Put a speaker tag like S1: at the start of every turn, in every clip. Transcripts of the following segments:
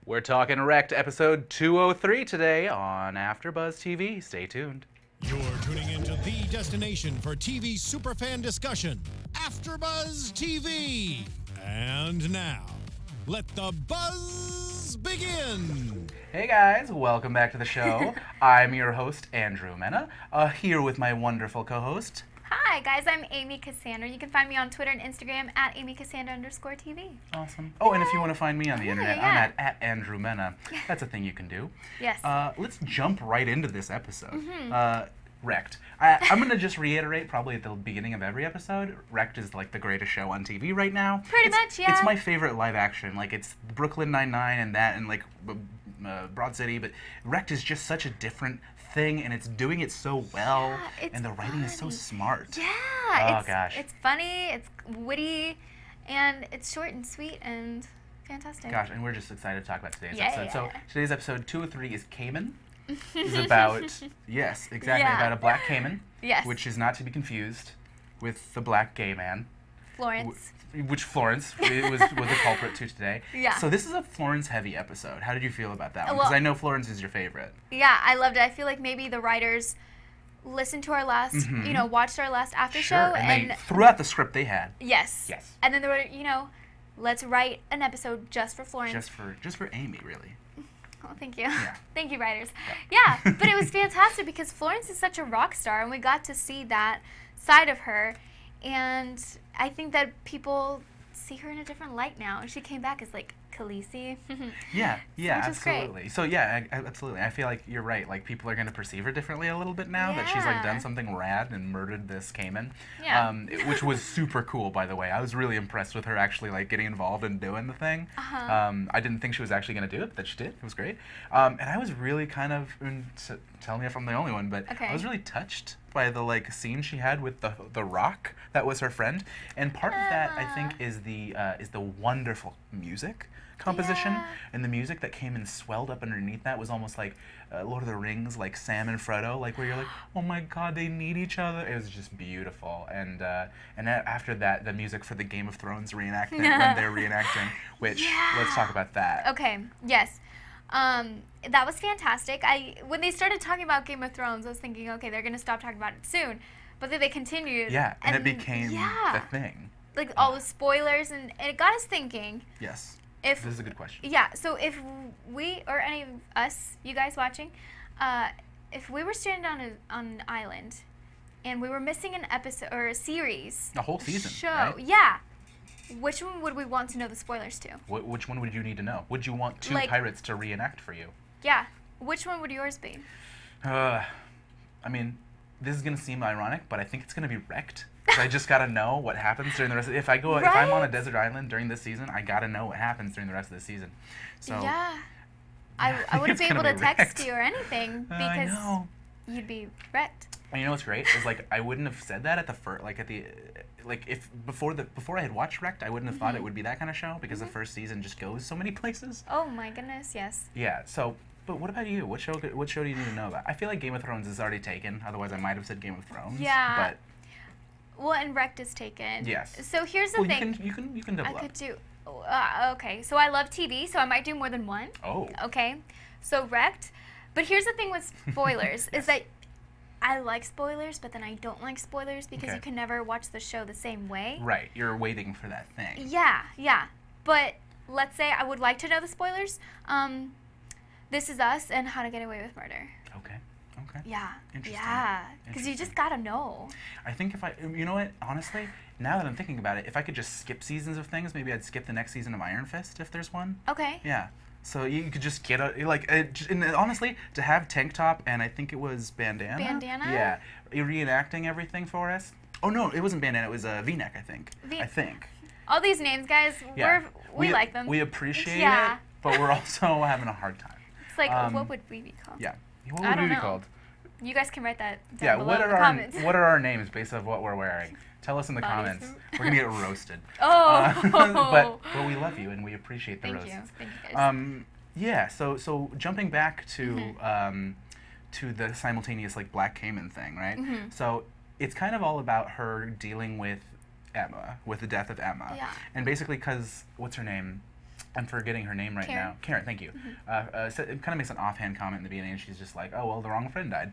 S1: We're talking Wrecked episode 203 today on AFTERBUZZ TV. Stay tuned.
S2: You're tuning into the destination for TV superfan discussion, AFTERBUZZ TV. And now, let the buzz begin.
S1: Hey guys, welcome back to the show. I'm your host, Andrew Mena, here with my wonderful co-host.
S3: Hi guys, I'm Amy Cassandra. You can find me on Twitter and Instagram at AmyCassandra_TV.
S1: Awesome. Oh, and if you want to find me on the internet,
S3: yeah.
S1: I'm at Andrew Mena. That's a thing you can do.
S3: Yes.
S1: Let's jump right into this episode. Wrecked. I'm going to just reiterate, probably at the beginning of every episode, Wrecked is like the greatest show on TV right now.
S3: Pretty much, yeah.
S1: It's my favorite live action. Like, it's Brooklyn Nine-Nine and that and like Broad City, but Wrecked is just such a different thing, and it's doing it so well, and the writing is so smart.
S3: Yeah.
S1: Gosh.
S3: It's funny, it's witty, and it's short and sweet and fantastic.
S1: Gosh, and we're just excited to talk about today's
S3: Yeah,
S1: episode.
S3: yeah.
S1: So today's episode 203 is Caiman. It's about, yes, exactly,
S3: Yeah.
S1: about a black Caiman,
S3: Yes.
S1: which is not to be confused with the black gay man.
S3: Florence.
S1: Which Florence was a culprit to today.
S3: Yeah.
S1: So this is a Florence-heavy episode. How did you feel about that one?
S3: Well,
S1: Because I know Florence is your favorite.
S3: Yeah, I loved it. I feel like maybe the writers listened to our last, watched our last after show.
S1: And they threw out the script they had.
S3: Yes.
S1: Yes.
S3: And then they were, let's write an episode just for Florence.
S1: Just for Amy, really.
S3: Oh, thank you.
S1: Yeah.
S3: Thank you, writers. Yeah, but it was fantastic because Florence is such a rock star, and we got to see that side of her. And I think that people see her in a different light now. She came back as, like, Khaleesi.
S1: Yeah,
S3: which is great.
S1: absolutely. So, yeah, absolutely. I feel like you're right. Like, people are going to perceive her differently a little bit now that she's, like, done something rad and murdered this Caiman.
S3: Yeah.
S1: Which was super cool, by the way. I was really impressed with her actually, like, getting involved and doing the thing. I didn't think she was actually going to do it, but she did. It was great. And I was really kind of, tell me if I'm the only one, but I was really touched by the, like, scene she had with the rock that was her friend. And part of that, I think, is the wonderful music composition, and the music that came and swelled up underneath that was almost like Lord of the Rings, like Sam and Frodo, like where you're like, oh my God, they need each other. It was just beautiful. And after that, the music for the Game of Thrones reenactment when they're reenacting, which let's talk about that.
S3: Okay. Yes. That was fantastic. When they started talking about Game of Thrones, I was thinking, okay, they're gonna stop talking about it soon. But then they continued.
S1: Yeah, and it became the thing.
S3: Like all the spoilers, and it got us thinking.
S1: Yes.
S3: This
S1: is a good question.
S3: Yeah, so if we, or any of us, you guys watching, if we were stranded on an island and we were missing an episode or a series,
S1: a whole season,
S3: show,
S1: right?
S3: Yeah, which one would we want to know the spoilers to?
S1: Which one would you need to know? Would you want two pirates to reenact for you?
S3: Yeah, which one would yours be?
S1: I mean, this is gonna seem ironic, but I think it's gonna be Wrecked. I just gotta know what happens during the rest of if I'm on a desert island during this season, I gotta know what happens during the rest of the season. So
S3: yeah, I wouldn't be able to text you or anything because you'd be wrecked.
S1: And you know what's great is like I wouldn't have said that at the first, if before I had watched Wrecked, I wouldn't have thought it would be that kind of show because the first season just goes so many places.
S3: Oh my goodness, yes.
S1: Yeah. So. But what about you? What show do you need to know about? I feel like Game of Thrones is already taken. Otherwise, I might have said Game of Thrones.
S3: Yeah.
S1: But
S3: well, and Wrecked is taken.
S1: Yes.
S3: So here's the thing.
S1: You can double up.
S3: I could do. Okay. So I love TV, so I might do more than one.
S1: Oh.
S3: Okay. So Wrecked, but here's the thing with spoilers is that I like spoilers, but then I don't like spoilers because you can never watch the show the same way.
S1: Right. You're waiting for that thing.
S3: Yeah. Yeah. But let's say I would like to know the spoilers. This Is Us and How to Get Away with Murder.
S1: Okay. Okay.
S3: Yeah.
S1: Interesting.
S3: Yeah. Because you just gotta know.
S1: I think you know what, honestly, now that I'm thinking about it, if I could just skip seasons of things, maybe I'd skip the next season of Iron Fist if there's one.
S3: Okay.
S1: Yeah. So you could just get and honestly, to have Tank Top and I think it was Bandana.
S3: Bandana?
S1: Yeah. Reenacting everything for us. Oh no, it wasn't Bandana, it was V-neck, I think. I think.
S3: All these names, guys, we like them.
S1: We appreciate it, but we're also having a hard time.
S3: It's like, what would we be called?
S1: Yeah. What would we be called?
S3: You guys can write that down below
S1: what
S3: in the comments.
S1: What are our names based on what we're wearing? Tell us in the comments. We're gonna get roasted.
S3: Oh.
S1: But we love you and we appreciate the roasts.
S3: Thank you guys.
S1: Yeah. So jumping back to the simultaneous like Black Caiman thing, right? So it's kind of all about her dealing with Emma, with the death of Emma,
S3: Yeah.
S1: and basically because what's her name? I'm forgetting her name right now. Karen, thank you. So it kind of makes an offhand comment in the beginning, and she's just like, "Oh well, the wrong friend died,"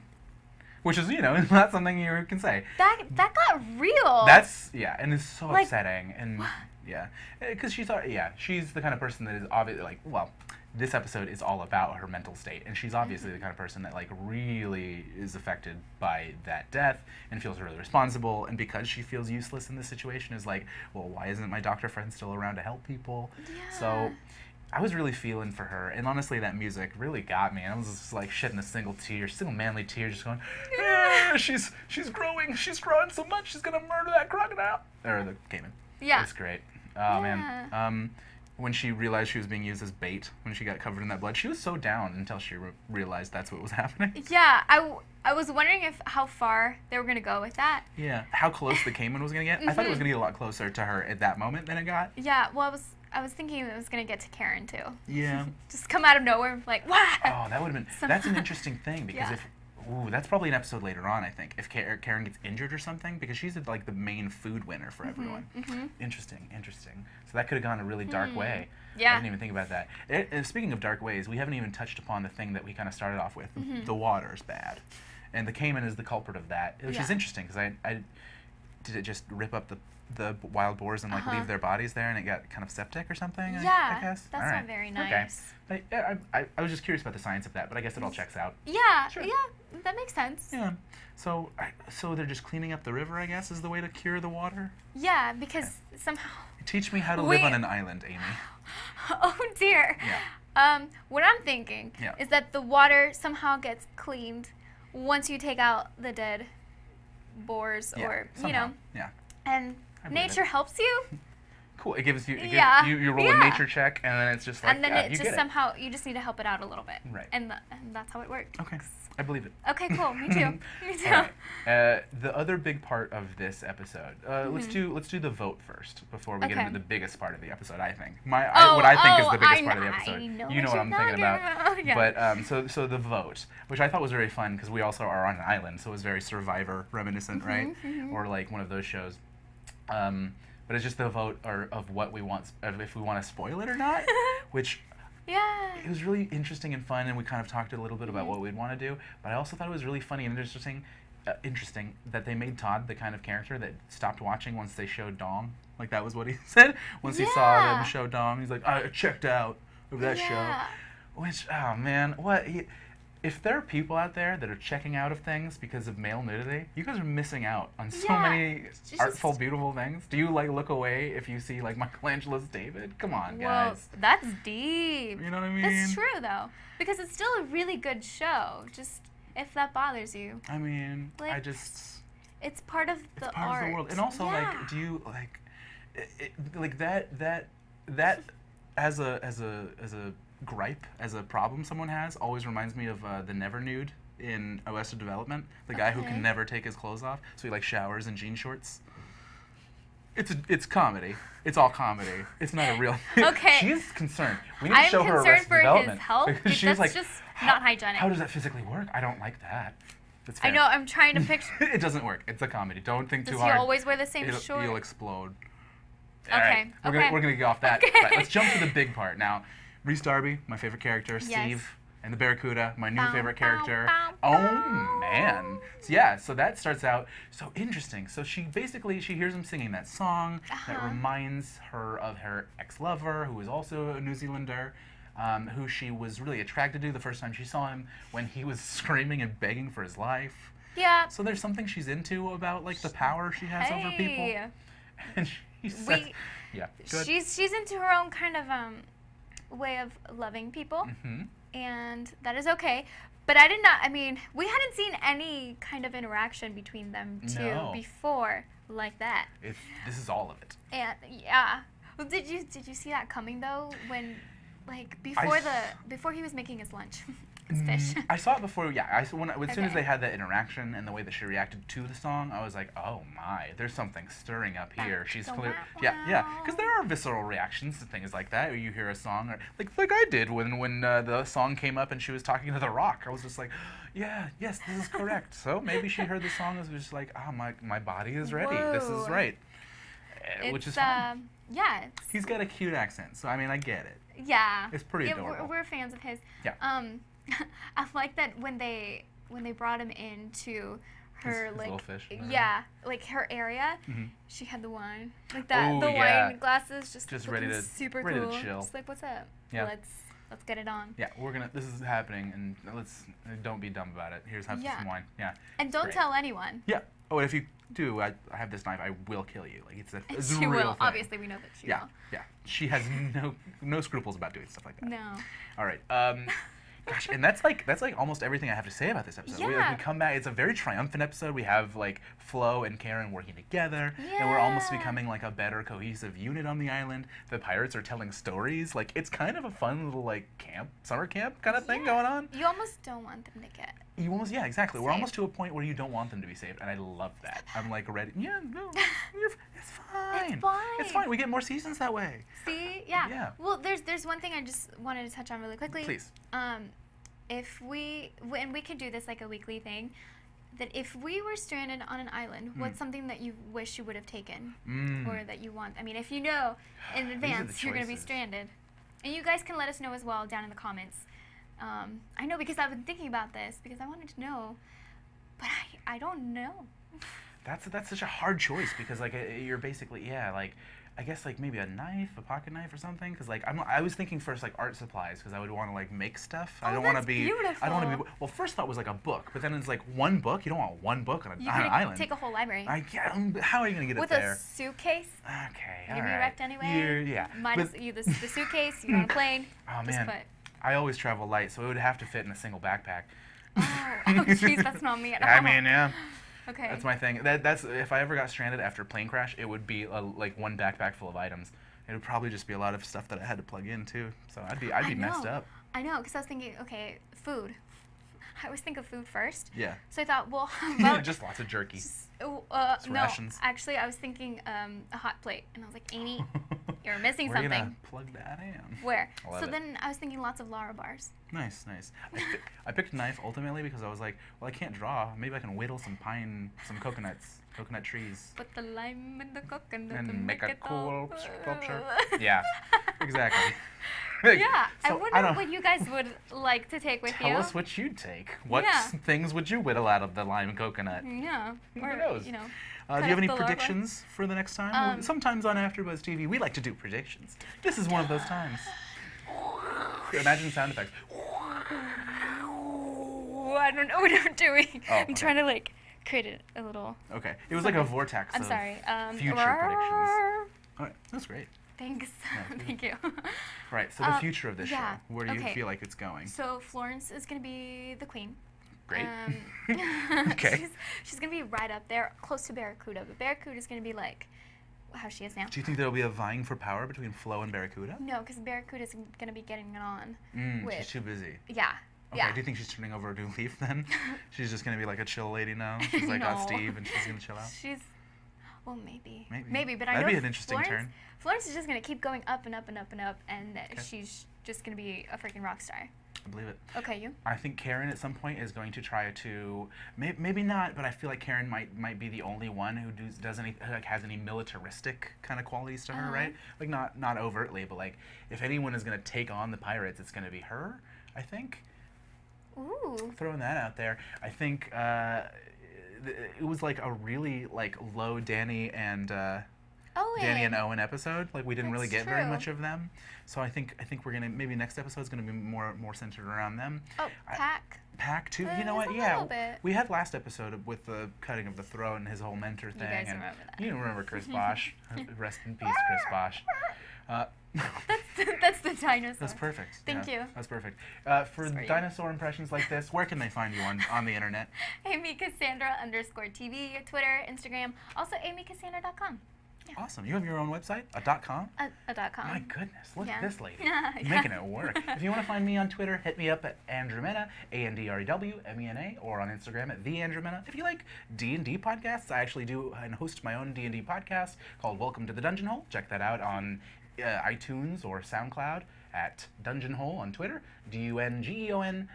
S1: which is, you know, not something you can say.
S3: That got real.
S1: Yeah, and it's so upsetting, and yeah, because she's the kind of person that is obviously like, well, this episode is all about her mental state, and she's obviously the kind of person that like really is affected by that death and feels really responsible, and because she feels useless in this situation is like, well, why isn't my doctor friend still around to help people?
S3: Yeah.
S1: So I was really feeling for her, and honestly that music really got me. I was just like shedding a single manly tear, just going, yeah, she's growing so much, she's gonna murder that crocodile, or the caiman.
S3: Yeah.
S1: It's great. Oh man. When she realized she was being used as bait, when she got covered in that blood, she was so down until she realized that's what was happening.
S3: Yeah, I was wondering how far they were going to go with that.
S1: Yeah, how close the Caiman was going to get. I thought it was going to get a lot closer to her at that moment than it got.
S3: Yeah, well, I was thinking it was going to get to Karen, too.
S1: Yeah.
S3: Just come out of nowhere, like, wow!
S1: Oh, that would have been... That's an interesting thing, because if... Ooh, that's probably an episode later on, I think, if Karen gets injured or something, because she's like the main food winner for everyone. Interesting. So that could have gone a really dark way.
S3: Yeah.
S1: I didn't even think about that. And speaking of dark ways, we haven't even touched upon the thing that we kind of started off with. The water's bad. And the Caiman is the culprit of that, which is interesting, because I did it just rip up the wild boars and like leave their bodies there, and it got kind of septic or something?
S3: Yeah,
S1: I guess.
S3: that's not very nice.
S1: Okay. I was just curious about the science of that, but I guess it all checks out.
S3: Yeah,
S1: Sure.
S3: yeah, that makes sense.
S1: Yeah. So they're just cleaning up the river, I guess, is the way to cure the water?
S3: Yeah, because somehow...
S1: Teach me how to live on an island, Amy.
S3: Oh, dear.
S1: Yeah.
S3: What I'm thinking is that the water somehow gets cleaned once you take out the dead boars or,
S1: somehow.
S3: you know.
S1: Yeah.
S3: And nature helps you.
S1: Cool. It gives you, you roll a nature check, and then it's just like,
S3: and then it just somehow, you just need to help it out a little bit.
S1: Right.
S3: And that's how it works.
S1: Okay. I believe it.
S3: Okay, cool. Me too. Me too.
S1: All right. The other big part of this episode, let's do the vote first before we get into the biggest part of the episode. I think what I think is the biggest part of the episode. You know what I'm thinking about.
S3: Yeah.
S1: But so the vote, which I thought was very fun because we also are on an island, so it was very Survivor reminiscent, right? Or like one of those shows. But it's just the vote of what we want, if we want to spoil it or not, which.
S3: Yeah.
S1: It was really interesting and fun, and we kind of talked a little bit about what we'd want to do, but I also thought it was really funny and interesting that they made Todd the kind of character that stopped watching once they showed Dong. Like, that was what he said. Once he saw them show Dong, he's like, I checked out of that show. Which, oh man, if there are people out there that are checking out of things because of male nudity, you guys are missing out on so many artful, beautiful things. Do you like look away if you see like Michelangelo's David? Come on, guys.
S3: Well, that's deep.
S1: You know what I mean?
S3: That's true though, because it's still a really good show. Just if that bothers you.
S1: I mean,
S3: like, it's part of the art.
S1: Part of the world, and also like, do you like that as a gripe, as a problem someone has, always reminds me of the Never Nude in Arrested Development. The guy who can never take his clothes off, so he like showers in jean shorts. It's comedy. It's all comedy. It's not a real thing.
S3: Okay.
S1: She's concerned. We need to show her Arrested Development.
S3: I'm concerned for his health.
S1: Because she's like,
S3: just not hygienic.
S1: How does that physically work? I don't like that. That's fair.
S3: I know. I'm trying to picture.
S1: It doesn't work. It's a comedy. Don't think too hard.
S3: Does he always wear the same short?
S1: You'll explode.
S3: Okay.
S1: Right. We're gonna get off that.
S3: Okay.
S1: Right, let's jump to the big part now. Reese Darby, my favorite character. Steve and the Barracuda, my new favorite character. Oh man. So that starts out so interesting. So she hears him singing that song that reminds her of her ex-lover, who is also a New Zealander, who she was really attracted to the first time she saw him, when he was screaming and begging for his life.
S3: Yeah.
S1: So there's something she's into about like the power she has over people. And she says,
S3: she's into her own kind of way of loving people, and that is okay. But we hadn't seen any kind of interaction between them two before like that.
S1: This is all of it.
S3: And well, did you see that coming though, when like before he was making his lunch? Fish.
S1: I saw it before, as soon as they had that interaction and the way that she reacted to the song, I was like, oh my, there's something stirring up here. She's clear. Because there are visceral reactions to things like that. Or you hear a song, or like I did when the song came up and she was talking to The Rock. I was just like, yes, this is correct. So maybe she heard the song and was just like, oh, my body is ready. This is right. Which is fun.
S3: Yeah.
S1: He's got a cute accent, so I mean, I get it.
S3: Yeah.
S1: It's pretty adorable.
S3: We're fans of his.
S1: Yeah.
S3: I like that when they brought him into her
S1: his
S3: like
S1: little fish.
S3: yeah, like her area.
S1: Mm-hmm.
S3: She had the wine, like that,
S1: Ooh,
S3: the
S1: yeah.
S3: wine glasses, just
S1: ready to
S3: super
S1: ready
S3: cool.
S1: to chill.
S3: Just like, what's up?
S1: Yeah.
S3: Let's get it on.
S1: Yeah, this is happening, and don't be dumb about it. Here's have some wine. Yeah.
S3: And don't
S1: Great.
S3: tell anyone.
S1: Yeah. Oh, and if you do, I have this knife. I will kill you. Like it's a
S3: She
S1: real
S3: will.
S1: thing.
S3: Obviously, we know that she
S1: Yeah.
S3: will.
S1: Yeah. She has no scruples about doing stuff like that.
S3: No.
S1: All right. Gosh, and that's like almost everything I have to say about this episode. We
S3: Yeah.
S1: come back. It's a very triumphant episode. We have like Flo and Karen working together, and we're almost
S3: Yeah.
S1: becoming like a better cohesive unit on the island. The pirates are telling stories. Like it's kind of a fun little like summer camp kind of thing going on.
S3: You almost don't want them to get.
S1: You almost, yeah, exactly. We're
S3: Saved.
S1: almost to a point where you don't want them to be saved, and I love that. I'm like ready. Yeah, no, it's fine.
S3: It's fine.
S1: It's fine. We get more seasons that way.
S3: See, yeah.
S1: Yeah.
S3: Well, there's one thing I just wanted to touch on really quickly.
S1: Please.
S3: If we could do this like a weekly thing, that if we were stranded on an island, what's something that you wish you would have taken, or that you want? I mean, if you know in advance you're going to be
S1: choices.
S3: stranded, and you guys can let us know as well down in the comments. I know because I've been thinking about this because I wanted to know, but I don't know.
S1: That's such a hard choice because like you're basically like I guess like maybe a pocket knife or something because like I was thinking first like art supplies because I would want to like make stuff. I don't want to be
S3: beautiful.
S1: I don't want to be well. First thought was like a book, but then it's like one book. You don't want one book on an
S3: You
S1: island.
S3: could take a whole library.
S1: How are you gonna get
S3: with
S1: it there?
S3: a suitcase.
S1: Okay,
S3: You're
S1: all
S3: gonna be
S1: right.
S3: wrecked anyway.
S1: Yeah.
S3: Minus
S1: But-
S3: you the suitcase. You're on a plane.
S1: Oh
S3: Just
S1: man,
S3: put.
S1: I always travel light, so it would have to fit in a single backpack.
S3: Oh, jeez, that's not me at all.
S1: I mean, yeah.
S3: Okay.
S1: That's my thing. That's if I ever got stranded after a plane crash, it would be like one backpack full of items. It would probably just be a lot of stuff that I had to plug in too. So I'd be messed up.
S3: I know, because I was thinking, okay, food. I always think of food first.
S1: Yeah.
S3: So I thought, well, how about
S1: just lots of jerky.
S3: no,
S1: rations.
S3: actually, I was thinking a hot plate, and I was like, Amy, you're missing
S1: We're
S3: something.
S1: gonna plug that in.
S3: Where?
S1: I love
S3: So
S1: it.
S3: then I was thinking lots of Lara bars.
S1: Nice. I picked knife ultimately because I was like, well, I can't draw. Maybe I can whittle some coconut trees.
S3: Put the lime in the coconut
S1: And make a
S3: it
S1: cool
S3: all-
S1: sculpture. Yeah, exactly.
S3: Yeah, I
S1: So,
S3: wonder
S1: don't-
S3: what you guys would like to take with you.
S1: Tell us what you'd take. What
S3: Yeah.
S1: things would you whittle out of the lime coconut?
S3: Yeah.
S1: Who
S3: Or,
S1: knows?
S3: you know.
S1: Do you
S3: cut
S1: have
S3: up
S1: any
S3: the larva.
S1: predictions for the next time? Well, sometimes on AfterBuzz TV, we like to do predictions. This is one of those times. Imagine sound effects.
S3: Oh, I don't know what I'm doing.
S1: Oh,
S3: I'm
S1: okay.
S3: trying to like create a little.
S1: Okay, it was like a vortex.
S3: I'm
S1: of
S3: sorry.
S1: Future predictions. All right, that's great.
S3: Thanks.
S1: Yeah,
S3: Thank you.
S1: Right, so the future of this
S3: yeah,
S1: show. Where do you
S3: okay.
S1: feel like it's going?
S3: So Florence is gonna be the queen.
S1: Great. Okay.
S3: She's gonna be right up there, close to Barracuda. But Barracuda's gonna be like how she is now.
S1: Do you think there'll be a vying for power between Flo and Barracuda?
S3: No, because Barracuda's gonna be getting it on. with
S1: She's too busy.
S3: Yeah.
S1: Okay,
S3: Yeah.
S1: do you think she's turning over a new leaf then? She's just gonna be like a chill lady now. She's like got
S3: No.
S1: Steve and she's gonna chill out.
S3: She's. Well, maybe.
S1: Maybe.
S3: but I
S1: That'd
S3: know
S1: be an interesting
S3: Florence,
S1: turn.
S3: Florence is just gonna keep going up and up and up and up, and
S1: Okay.
S3: she's just gonna be a freaking rock star.
S1: I believe it.
S3: Okay, you?
S1: I think Karen at some point is going to try to, maybe not, but I feel like Karen might be the only one who does any like has any militaristic kind of qualities to her, right? Like not overtly, but like if anyone is gonna take on the pirates, it's gonna be her. I think.
S3: Ooh.
S1: Throwing that out there, I think it was like a really like low Danny and Owen episode. Like we didn't really
S3: That's
S1: get very
S3: true.
S1: much of them. So I think we're gonna maybe next episode is gonna be more centered around them.
S3: Oh, Pack.
S1: Too. You know
S3: Just
S1: what?
S3: a
S1: Yeah,
S3: little bit.
S1: we had last episode with the cutting of the throat and his whole mentor thing.
S3: guys
S1: and
S3: remember that.
S1: You remember Chris Bosch? Rest in peace, Chris Bosch.
S3: That's the dinosaur.
S1: That's perfect.
S3: Thank you.
S1: That's perfect. For
S3: Sorry.
S1: dinosaur impressions like this, where can they find you on the internet?
S3: Amy Cassandra _TV, Twitter, Instagram, also AmyCassandra.com.
S1: Awesome. You have your own website, a .com?
S3: A .com.
S1: My goodness, look at
S3: Yeah.
S1: this lady.
S3: Yeah.
S1: Making it work. If you want to find me on Twitter, hit me up at Andrew Mena, ANDREWMENA, or on Instagram at @TheAndrewMena. If you like D&D podcasts, I actually do and host my own D&D podcast called Welcome to the Dungeon Hole. Check that out on iTunes or SoundCloud. at Dungeon Hole on Twitter, DungeonHole.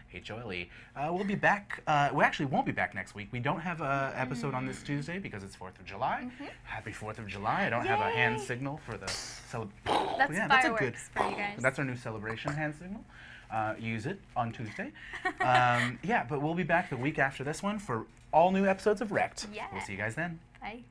S1: We'll be back. We actually won't be back next week. We don't have an episode on this Tuesday because it's 4th of July. Happy 4th of July. I don't have a hand signal for the
S3: That's
S1: yeah,
S3: fireworks for you guys.
S1: That's our new celebration hand signal. Use it on Tuesday. Yeah, but we'll be back the week after this one for all new episodes of Wrecked.
S3: Yeah.
S1: We'll see you guys then.
S3: Bye.